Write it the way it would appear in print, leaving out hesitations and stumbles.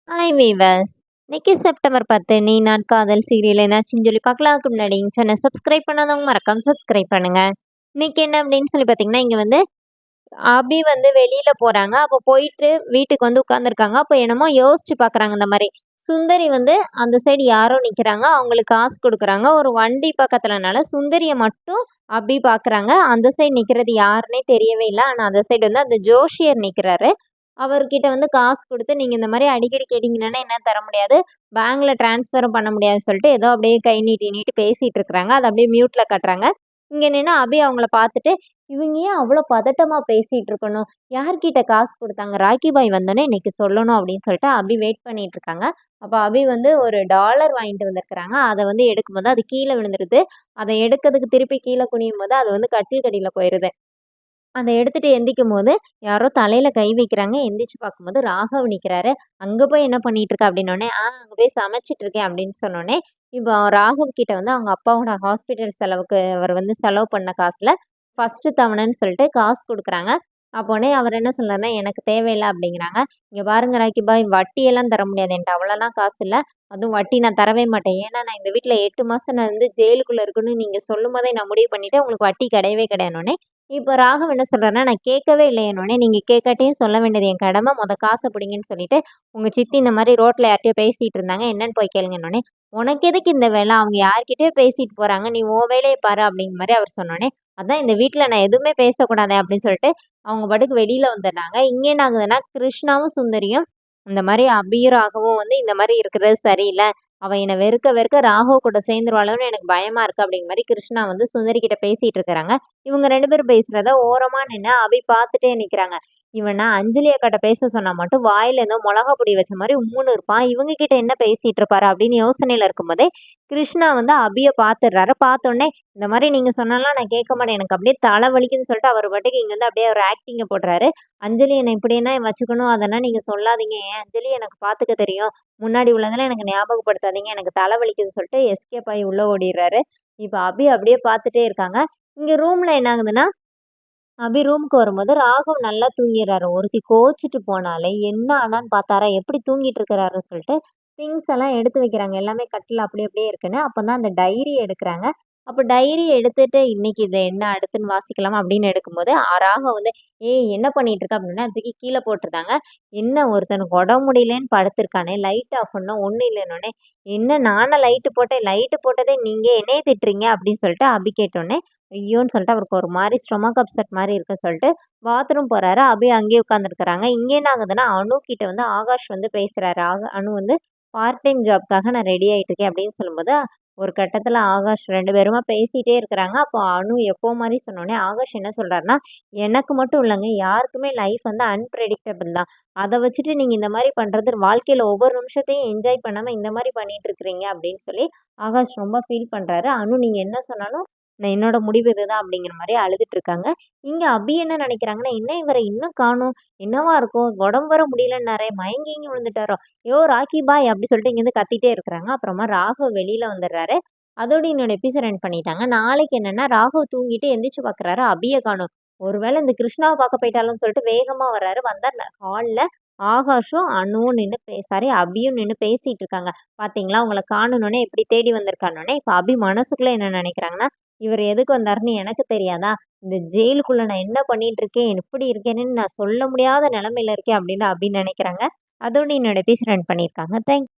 Hi viewers. இன்னைக்கு September 10 நீ நான் காதல் சீரியல் என்னாச்சுன்னு சொல்லி பார்க்கலாம். அதுக்கு முன்னாடி சேனல் சப்ஸ்கிரைப் பண்ணாதவங்க மறக்காம சப்ஸ்கிரைப் பண்ணுங்க. இன்னைக்கு என்ன அப்படின்னு சொல்லி பார்த்தீங்கன்னா, இங்க வந்து அபி வந்து வெளியில போறாங்க. அப்போ போயிட்டு வீட்டுக்கு வந்து உட்கார்ந்துருக்காங்க. அப்போ என்னமோ யோசிச்சு பார்க்குறாங்க இந்த மாரி. சுந்தரி வந்து அந்த சைடு யாரோ நிக்கிறாங்க. அவங்களுக்கு காசு குடுக்குறாங்க. ஒரு வண்டி பக்கத்துலனால சுந்தரிய மட்டும் அபி பார்க்குறாங்க. அந்த சைடு நிக்கிறது யாருன்னே தெரியவே இல்ல. ஆனா அந்த சைடு வந்து அந்த ஜோஷியர் நிக்கிறாரு. அவர்கிட்ட வந்து காசு குடுத்து, நீங்க இந்த மாரி அடிக்கடி கேட்டீங்கன்னா என்னால தர முடியாது. பேங்க்ல ட்ரான்ஸ்ஃபரும் பண்ண முடியாதுன்னு சொல்லிட்டு, ஏதோ அப்படியே கை நீட்டி நீட்டி பேசிட்டு இருக்கிறாங்க. அத அப்படியே மியூட்ல காட்டுறாங்க. இங்க நின்னு அபி அவங்கள பார்த்துட்டு, இவங்க ஏன் அவ்ளோ பதட்டமா பேசிட்டு இருக்கணும்? யார்கிட்ட காசு குடுத்தாங்க? ராக்கி பாய் வந்தோனே இன்னைக்கு சொல்லணும் அப்படின்னு சொல்லிட்டு அபி வெயிட் பண்ணிட்டு இருக்காங்க. அப்ப அபி வந்து ஒரு டாலர் வாங்கிட்டு வந்திருக்கிறாங்க. அத வந்து எடுக்கும்போது அது கீழ விழுந்துருது. அத எடுக்கிறதுக்கு திருப்பி கீழ குனியும்போது, அது வந்து கட்டிலுக்கு அடியில போயிருது. அத எடுத்துட்டு எந்திக்கும்போது, யாரோ தலையில கை வைக்கிறாங்க. எந்திரிச்சு பார்க்கும்போது ராகவ் நிக்கிறாரு. "அங்க போய் என்ன பண்ணிட்டு இருக்க?" அப்படின்னோனே, அங்க போய் சமைச்சுட்டு இருக்கேன்" அப்படின்னு சொன்னோனே, இப்போ ராகவ் கிட்ட வந்து அவங்க அப்பாவோட ஹாஸ்பிட்டல் செலவுக்கு அவர் வந்து செலவு பண்ண காசுல, ஃபர்ஸ்ட்டு தவணைன்னு சொல்லிட்டு காசு குடுக்குறாங்க. அப்போனே அவர் என்ன சொல்றாருன்னா, "எனக்கு தேவையில்ல" அப்படிங்கிறாங்க. "இங்க பாருங்க ராக்கி பாய், வட்டியெல்லாம் தர முடியாது. என்ட்ட அவ்வளோலாம் காசு இல்ல. அதுவும் வட்டி நான் தரவே மாட்டேன். ஏன்னா, நான் இந்த வீட்ல 8 மாசம் நான் வந்து ஜெயிலுக்குள்ள இருக்கணும்னு நீங்க சொல்லும்போதே நான் முடிவு பண்ணிட்டேன். உங்களுக்கு வட்டி கிடையவே கிடையாதுன்னோனே" இப்ப ராகவ் என்ன சொல்றாருன்னா, "நான் கேட்கவே இல்லையேன்னோனே, நீங்க கேட்காட்டியும் சொல்ல வேண்டியது என் கடமை. மொத காச புடிங்கன்னு சொல்லிட்டு, உங்க சித்தி இந்த மாரி ரோட்ல யார்ட்டயோ பேசிட்டு இருந்தாங்க. என்னன்னு போய் கேளுங்கன்னோனே, உனக்கு எதுக்கு இந்த வேல? அவங்க யார்கிட்டயோ பேசிட்டு போறாங்க. நீ உன் வேலைய பாரு" அப்படிங்கிற மாரி அவர் சொன்னோனே, "அதான் இந்த வீட்ல நான் எதுவுமே பேசக்கூடாதே" அப்படின்னு சொல்லிட்டு, அவங்க பாட்டுக்கு வெளியில வந்துடுறாங்க. இங்க என்ன ஆகுதுன்னா, கிருஷ்ணாவும், சுந்தரியும் இந்த மாரி அபியும், ராகவும் வந்து இந்த மாரி இருக்கிறது சரியில்ல. அவ என்ன வெறுக்க வெறுக்க ராகவ் கூட சேர்ந்துருவாளோன்னு எனக்கு பயமா இருக்கு அப்படிங்கிற மாரி கிருஷ்ணா வந்து சுந்தரி கிட்ட பேசிட்டு இருக்கிறாங்க. இவங்க 2 பேரும் பேசுறத ஓரமா நின்னு அபி பார்த்துட்டே நிக்கிறாங்க. இவன அஞ்சலி அக்காட்ட பேச சொன்னா மட்டும் வாயில ஏதோ மொளகா பொடி வச்ச மாரி உம்முன்னு இருப்பான். இவங்க கிட்ட என்ன பேசிட்டு இருப்பாரு அப்படின்னு யோசனையில இருக்கும்போதே, கிருஷ்ணா வந்து அபிய பார்த்துடுறாரு. பார்த்தோனே, இந்த மாரி நீங்க சொன்னாலாம் நான் கேட்க மாட்டேன். எனக்கு அப்படியே தலை வலிக்குதுன்னு சொல்லிட்டு அவர் பாட்டுக்கு இங்க வந்து அப்படியே ஒரு ஆக்டிங்க போடுறாரு. அஞ்சலி என்ன இப்படியெல்லாம் வச்சுக்கணும் அதெல்லாம் நீங்க சொல்லாதீங்க. ஏன் அஞ்சலி எனக்கு பார்த்துக்க தெரியும். முன்னாடி உள்ளதெல்லாம் எனக்கு ஞாபகப்படுத்தாதீங்க. எனக்கு தலை வலிக்குதுன்னு சொல்லிட்டு எஸ்கேப் ஆயி உள்ள ஓடிர்றாரு. இப்ப அபி அப்படியே பார்த்துட்டே இருக்காங்க. இங்க ரூம்ல என்ன ஆகுதுன்னா, அபி ரூமுக்கு வரும்போது ராகவ் நல்லா தூங்கிர்றாரு. ஒருத்தி கோவிச்சுட்டு போனாலே, என்ன ஆனான்னு பார்த்தாரா, எப்படி தூங்கிட்டு இருக்கிறாருன்னு சொல்லிட்டு, திங்ஸ் எல்லாம் எடுத்து வைக்கிறாங்க. எல்லாமே கட்டில்ல அப்படி அப்படியே இருக்குன்னு. அப்பதான் அந்த டைரி எடுக்குறாங்க. அப்ப டைரி எடுத்துட்டு, இன்னைக்கு இது என்ன அடுத்துன்னு வாசிக்கலாமா அப்படின்னு எடுக்கும்போது, ராகவ் வந்து, "ஏய் என்ன பண்ணிட்டு இருக்க?" அப்படின்னா தூக்கி கீழ போட்டுருந்தாங்க. என்ன ஒருத்தனுக்கு உடம்பு முடியலன்னு படுத்திருக்கானே, லைட் ஆஃப் பண்ணோம், ஒண்ணும் இல்லன்னோனே, "என்ன நானா லைட்டு போட்டேன், லைட்டு போட்டதே நீங்க, என்னைய திட்டுறீங்க?" அப்படின்னு சொல்லிட்டு அபி கேட்டோனே, ஐயோன்னு சொல்லிட்டு அவருக்கு ஒரு மாரி ஸ்டொமக் அப்செட் மாரி இருக்குன்னு சொல்லிட்டு பாத்ரூம் போறாரு. அபி அங்கேயே உட்காந்துருக்காங்க. இங்க என்ன ஆகுதுன்னா, அனு கிட்ட வந்து ஆகாஷ் வந்து பேசுறாரு. அனு வந்து பார்ட் டைம் ஜாப்க்காக நான் ரெடி ஆயிட்டு இருக்கேன் அப்படின்னு சொல்லும்போது, ஒரு கட்டத்துல ஆகாஷ் 2 பேருமா பேசிட்டே இருக்கிறாங்க. அப்போ அனு எப்போ மாரி சொன்னோனே, ஆகாஷ் என்ன சொல்றாருன்னா, "எனக்கு மட்டும் இல்லங்க, யாருக்குமே லைஃப் வந்து அன்பிரெடிக்டபிள் தான். அத வச்சுட்டு நீங்க இந்த மாரி பண்றது வாழ்க்கையில ஒவ்வொரு நிமிஷத்தையும் என்ஜாய் பண்ணாம இந்த மாரி பண்ணிட்டு இருக்கிறீங்க" அப்படின்னு சொல்லி ஆகாஷ் ரொம்ப ஃபீல் பண்றாரு. அனு நீங்க என்ன சொன்னாலும் நான் என்னோட முடிவு இதுதான் அப்படிங்கிற மாரி அழுதுட்டு இருக்காங்க. இங்க அபி என்ன நினைக்கிறாங்கன்னா, என்ன இவர இன்னும் காணோம்? என்னவா இருக்கும்? உடம்பு வர முடியலன்னாரே, மயங்கி கியங்கி விழுந்துட்டாரோ? யோ ராக்கி பாய் அப்படி சொல்லிட்டு இங்கேருந்து கத்திட்டே இருக்கிறாங்க. அப்புறமா ராகவ் வெளியில வந்துடுறாரு. அதோட என்னோட எபிசோட் எண்ட் பண்ணிட்டாங்க. நாளைக்கு என்னன்னா, ராகவ் தூங்கிட்டு எந்திரிச்சு பார்க்குறாரு. அபிய காணோம். ஒருவேளை இந்த கிருஷ்ணாவ பார்க்க போயிட்டாளோன்னு சொல்லிட்டு வேகமா வர்றாரு. வந்தா ஹால்ல ஆகாஷும், அனுவும் நின்னு சாரி அபியும் நின்னு பேசிட்டு இருக்காங்க. பார்த்தீங்களா, உங்கள காணோனோனே எப்படி தேடி வந்திருக்கானோனே, இப்ப அபி மனசுக்குள்ள என்ன நினைக்கிறாங்கன்னா, இவரு எதுக்கு வந்தாருன்னு எனக்கு தெரியாதா? இந்த ஜெயிலுக்குள்ள நான் என்ன பண்ணிட்டு இருக்கேன்? எப்படி இருக்கேன்னு நான் சொல்ல முடியாத நிலைமையில இருக்கேன் அப்படின்னு அபி நினைக்கிறாங்க. அதோட என்னோட எபிசோட் ரன் பண்ணியிருக்காங்க. தேங்க்